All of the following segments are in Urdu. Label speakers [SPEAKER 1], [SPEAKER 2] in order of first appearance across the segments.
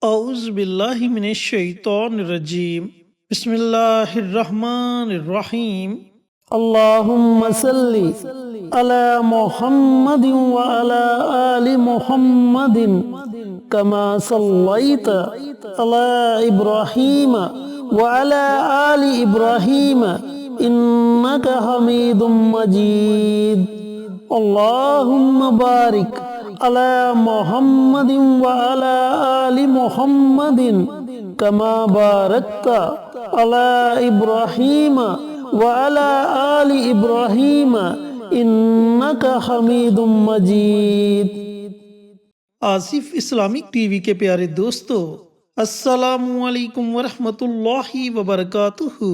[SPEAKER 1] اعوذ باللہ من الشیطان الرجیم بسم اللہ الرحمن الرحیم
[SPEAKER 2] اللهم صل على محمد وعلى آل محمد كما صليت على إبراهيم وعلى آل إبراهيم إنك حميد مجيد اللهم بارك على محمد وعلى آل محمد كما باركت على إبراهيم وعلى آل إبراهيم إنك حميد مجيد۔
[SPEAKER 1] آصف اسلامک ٹی وی کے پیارے دوستو، السلام علیکم ورحمۃ اللہ وبرکاتہ۔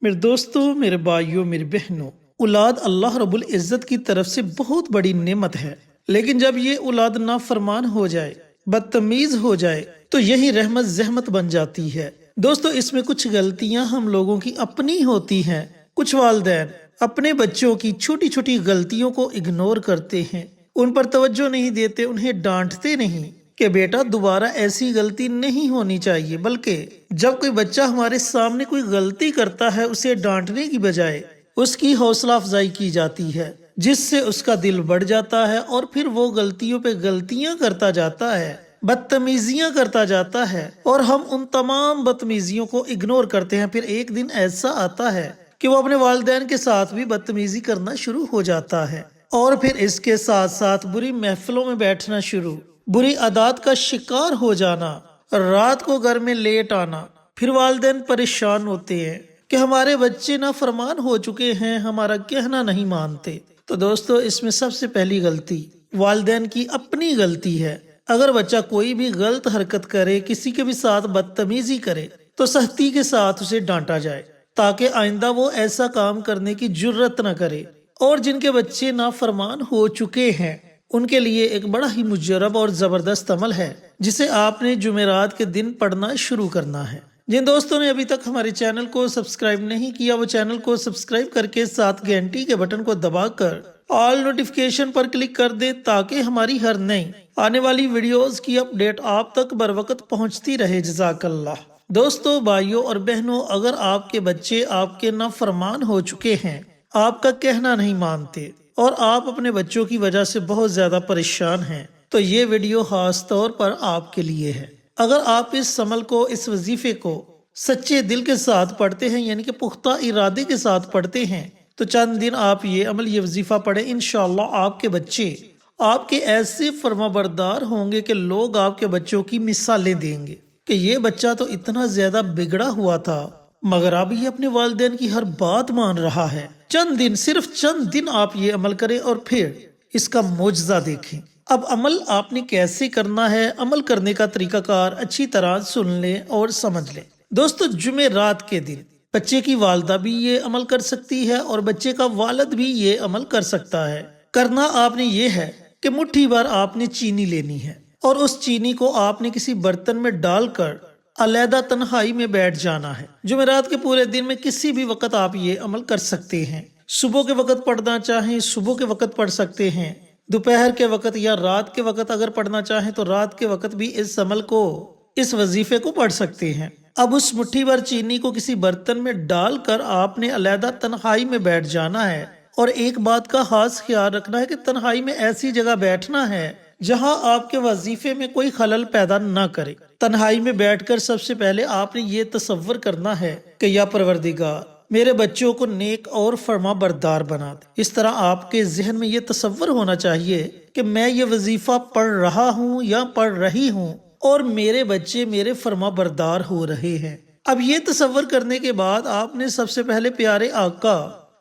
[SPEAKER 1] میرے دوستو، میرے بھائیوں، میرے بہنوں، اولاد اللہ رب العزت کی طرف سے بہت بڑی نعمت ہے، لیکن جب یہ اولاد نافرمان ہو جائے، بدتمیز ہو جائے، تو یہی رحمت زحمت بن جاتی ہے۔ دوستو، اس میں کچھ غلطیاں ہم لوگوں کی اپنی ہوتی ہیں۔ کچھ والدین اپنے بچوں کی چھوٹی چھوٹی غلطیوں کو اگنور کرتے ہیں، ان پر توجہ نہیں دیتے، انہیں ڈانٹتے نہیں کہ بیٹا دوبارہ ایسی غلطی نہیں ہونی چاہیے، بلکہ جب کوئی بچہ ہمارے سامنے کوئی غلطی کرتا ہے، اسے ڈانٹنے کی بجائے اس کی حوصلہ افزائی کی جاتی ہے، جس سے اس کا دل بڑھ جاتا ہے اور پھر وہ غلطیوں پہ غلطیاں کرتا جاتا ہے، بدتمیزیاں کرتا جاتا ہے، اور ہم ان تمام بدتمیزیوں کو اگنور کرتے ہیں۔ پھر ایک دن ایسا آتا ہے کہ وہ اپنے والدین کے ساتھ بھی بدتمیزی کرنا شروع ہو جاتا ہے، اور پھر اس کے ساتھ ساتھ بری محفلوں میں بیٹھنا شروع، بری عادات کا شکار ہو جانا، رات کو گھر میں لیٹ آنا۔ پھر والدین پریشان ہوتے ہیں کہ ہمارے بچے نافرمان ہو چکے ہیں، ہمارا کہنا نہیں مانتے۔ تو دوستو، اس میں سب سے پہلی غلطی والدین کی اپنی غلطی ہے۔ اگر بچہ کوئی بھی غلط حرکت کرے، کسی کے بھی ساتھ بدتمیزی کرے، تو سختی کے ساتھ اسے ڈانٹا جائے، تاکہ آئندہ وہ ایسا کام کرنے کی جرت نہ کرے۔ اور جن کے بچے نافرمان ہو چکے ہیں، ان کے لیے ایک بڑا ہی مجرب اور زبردست عمل ہے، جسے آپ نے جمعرات کے دن پڑھنا شروع کرنا ہے۔ جن دوستوں نے ابھی تک ہمارے چینل کو سبسکرائب نہیں کیا، وہ چینل کو سبسکرائب کر کے ساتھ گھنٹی کے بٹن کو دبا کر آل نوٹیفیکیشن پر کلک کر دیں، تاکہ ہماری ہر نئی آنے والی ویڈیوز کی اپ ڈیٹ آپ تک بر وقت پہنچتی رہے۔ جزاک اللہ۔ دوستو، بھائیوں اور بہنوں، اگر آپ کے بچے آپ کے نافرمان ہو چکے ہیں، آپ کا کہنا نہیں مانتے، اور آپ اپنے بچوں کی وجہ سے بہت زیادہ پریشان ہیں، تو یہ ویڈیو خاص طور پر آپ کے لیے ہے۔ اگر آپ اس عمل کو، اس وظیفے کو سچے دل کے ساتھ پڑھتے ہیں، یعنی کہ پختہ ارادے کے ساتھ پڑھتے ہیں، تو چند دن آپ یہ عمل، یہ وظیفہ پڑھیں، انشاءاللہ آپ کے بچے آپ کے ایسے فرما بردار ہوں گے کہ لوگ آپ کے بچوں کی مثالیں دیں گے کہ یہ بچہ تو اتنا زیادہ بگڑا ہوا تھا، مگر اب یہ اپنے والدین کی ہر بات مان رہا ہے۔ چند دن، صرف چند دن آپ یہ عمل کریں اور پھر اس کا معجزہ دیکھیں۔ اب عمل آپ نے کیسے کرنا ہے، عمل کرنے کا طریقہ کار اچھی طرح سن لیں اور سمجھ لیں۔ دوستو، جمعرات کے دن بچے کی والدہ بھی یہ عمل کر سکتی ہے، اور بچے کا والد بھی یہ عمل کر سکتا ہے۔ کرنا آپ نے یہ ہے کہ مٹھی بھر آپ نے چینی لینی ہے، اور اس چینی کو آپ نے کسی برتن میں ڈال کر علیحدہ تنہائی میں بیٹھ جانا ہے۔ جمعرات کے پورے دن میں کسی بھی وقت آپ یہ عمل کر سکتے ہیں۔ صبح کے وقت پڑھنا چاہیں صبح کے وقت پڑھ سکتے ہیں، دوپہر کے وقت یا رات کے وقت اگر پڑھنا چاہیں تو رات کے وقت بھی اس عمل کو، اس وظیفے کو پڑھ سکتے ہیں۔ اب اس مٹھی بھر چینی کو کسی برتن میں ڈال کر آپ نے علیحدہ تنہائی میں بیٹھ جانا ہے، اور ایک بات کا خاص خیال رکھنا ہے کہ تنہائی میں ایسی جگہ بیٹھنا ہے جہاں آپ کے وظیفے میں کوئی خلل پیدا نہ کرے۔ تنہائی میں بیٹھ کر سب سے پہلے آپ نے یہ تصور کرنا ہے کہ یا پروردگار، میرے بچوں کو نیک اور فرما بردار بنا دے۔ اس طرح آپ کے ذہن میں یہ تصور ہونا چاہیے کہ میں یہ وظیفہ پڑھ رہا ہوں یا پڑھ رہی ہوں، اور میرے بچے میرے فرما بردار ہو رہے ہیں۔ اب یہ تصور کرنے کے بعد آپ نے سب سے پہلے پیارے آقا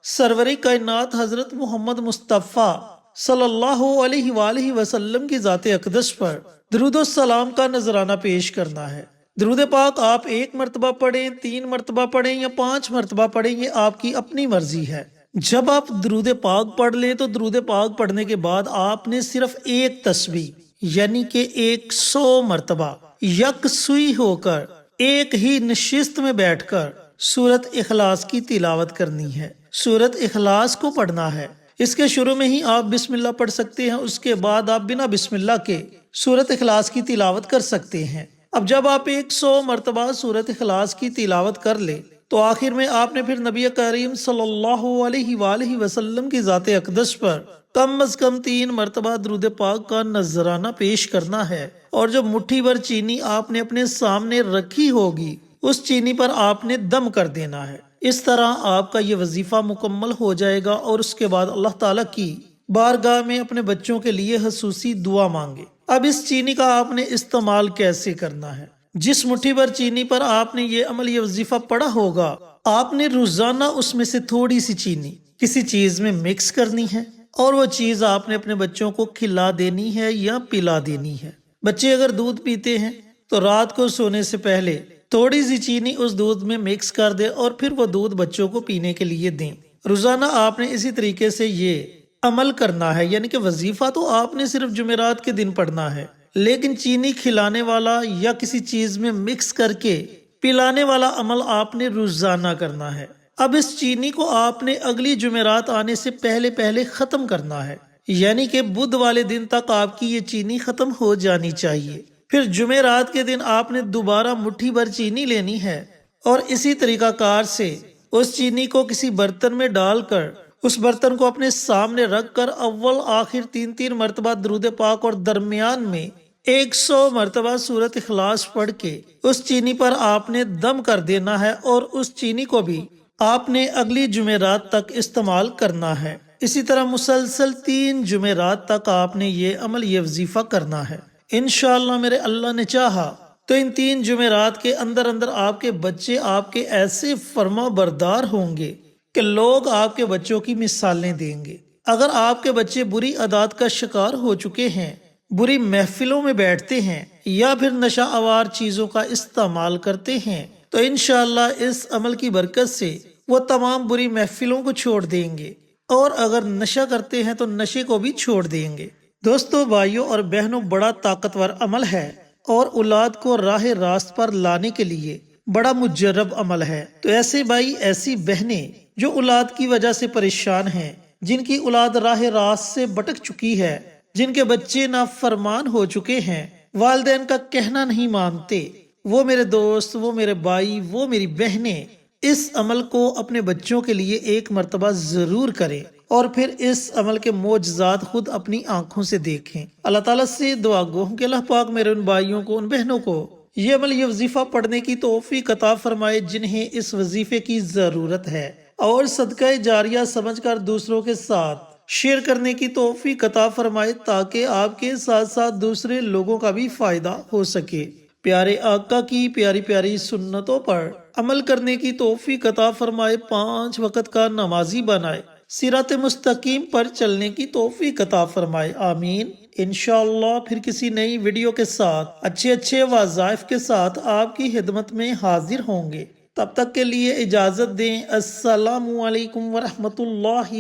[SPEAKER 1] سرور کائنات حضرت محمد مصطفیٰ صلی اللہ علیہ وآلہ وسلم کی ذات اقدس پر درود و سلام کا نذرانہ پیش کرنا ہے۔ درود پاک آپ 1 مرتبہ پڑھیں، 3 مرتبہ پڑھیں یا 5 مرتبہ پڑھیں، یہ آپ کی اپنی مرضی ہے۔ جب آپ درود پاک پڑھ لیں تو درود پاک پڑھنے کے بعد آپ نے صرف ایک تسبیح، یعنی کہ 100 مرتبہ یکسوئی ہو کر ایک ہی نشست میں بیٹھ کر سورت اخلاص کی تلاوت کرنی ہے۔ سورت اخلاص کو پڑھنا ہے۔ اس کے شروع میں ہی آپ بسم اللہ پڑھ سکتے ہیں، اس کے بعد آپ بنا بسم اللہ کے سورت اخلاص کی تلاوت کر سکتے ہیں۔ اب جب آپ 100 مرتبہ سورۃ اخلاص کی تلاوت کر لیں تو آخر میں آپ نے پھر نبی کریم صلی اللہ علیہ وآلہ وسلم کی ذات اقدس پر کم از کم 3 مرتبہ درود پاک کا نذرانہ پیش کرنا ہے، اور جو مٹھی بھر چینی آپ نے اپنے سامنے رکھی ہوگی اس چینی پر آپ نے دم کر دینا ہے۔ اس طرح آپ کا یہ وظیفہ مکمل ہو جائے گا، اور اس کے بعد اللہ تعالیٰ کی بارگاہ میں اپنے بچوں کے لیے خصوصی دعا مانگے۔ اب اس چینی کا آپ نے استعمال کیسے کرنا ہے؟ جس مٹھی بھر چینی پر آپ نے یہ عمل، یہ وظیفہ پڑھا ہوگا، آپ نے روزانہ اس میں سے تھوڑی سی چینی کسی چیز میں مکس کرنی ہے، اور وہ چیز آپ نے اپنے بچوں کو کھلا دینی ہے یا پلا دینی ہے۔ بچے اگر دودھ پیتے ہیں تو رات کو سونے سے پہلے تھوڑی سی چینی اس دودھ میں مکس کر دے اور پھر وہ دودھ بچوں کو پینے کے لیے دیں۔ روزانہ آپ نے اسی طریقے سے یہ عمل کرنا ہے، یعنی کہ وظیفہ تو آپ نے صرف جمعرات کے دن پڑھنا ہے، لیکن چینی کھلانے والا یا کسی چیز میں مکس کر کے پلانے والا عمل آپ نے روزانہ کرنا ہے۔ اب اس چینی کو آپ نے اگلی جمعرات آنے سے پہلے ختم کرنا ہے، یعنی کہ بدھ والے دن تک آپ کی یہ چینی ختم ہو جانی چاہیے۔ پھر جمعرات کے دن آپ نے دوبارہ مٹھی بھر چینی لینی ہے، اور اسی طریقہ کار سے اس چینی کو کسی برتن میں ڈال کر اس برتن کو اپنے سامنے رکھ کر اول آخر 3 مرتبہ درود پاک اور درمیان میں 100 مرتبہ سورۃ اخلاص پڑھ کے اس چینی پر آپ نے دم کر دینا ہے، اور اس چینی کو بھی آپ نے اگلی جمعرات تک استعمال کرنا ہے۔ اسی طرح مسلسل 3 جمعرات تک آپ نے یہ عمل، یہ وظیفہ کرنا ہے۔ انشاءاللہ میرے اللہ نے چاہا تو ان 3 جمعرات کے اندر آپ کے بچے آپ کے ایسے فرما بردار ہوں گے کہ لوگ آپ کے بچوں کی مثالیں دیں گے۔ اگر آپ کے بچے بری عادات کا شکار ہو چکے ہیں، بری محفلوں میں بیٹھتے ہیں یا پھر نشہ آور چیزوں کا استعمال کرتے ہیں، تو انشاءاللہ اس عمل کی برکت سے وہ تمام بری محفلوں کو چھوڑ دیں گے، اور اگر نشہ کرتے ہیں تو نشے کو بھی چھوڑ دیں گے۔ دوستو، بھائیوں اور بہنوں، بڑا طاقتور عمل ہے اور اولاد کو راہ راست پر لانے کے لیے بڑا مجرب عمل ہے۔ تو ایسے بھائی، ایسی بہنیں جو اولاد کی وجہ سے پریشان ہیں، جن کی اولاد راہ راست سے بھٹک چکی ہے، جن کے بچے نافرمان ہو چکے ہیں، والدین کا کہنا نہیں مانتے، وہ میرے دوست، وہ میرے بھائی، وہ میری بہنیں اس عمل کو اپنے بچوں کے لیے 1 مرتبہ ضرور کریں، اور پھر اس عمل کے معجزات خود اپنی آنکھوں سے دیکھیں۔ اللہ تعالیٰ سے دعا گو ہوں کہ اللہ پاک میرے ان بھائیوں کو، ان بہنوں کو یہ عمل، یہ وظیفہ پڑھنے کی توفیق عطا فرمائے جنہیں اس وظیفے کی ضرورت ہے، اور صدقہ جاریہ سمجھ کر دوسروں کے ساتھ شیئر کرنے کی توفیق عطا فرمائے، تاکہ آپ کے ساتھ ساتھ دوسرے لوگوں کا بھی فائدہ ہو سکے۔ پیارے آقا کی پیاری پیاری سنتوں پر عمل کرنے کی توفیق عطا فرمائے، 5 وقت کا نمازی بنائے، صراط مستقیم پر چلنے کی توفیق عطا فرمائے، آمین۔ انشاءاللہ پھر کسی نئی ویڈیو کے ساتھ اچھے وظائف کے ساتھ آپ کی خدمت میں حاضر ہوں گے۔ تب تک کے لیے اجازت دیں۔ السلام علیکم ورحمۃ اللہ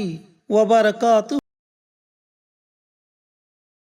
[SPEAKER 1] وبرکاتہ۔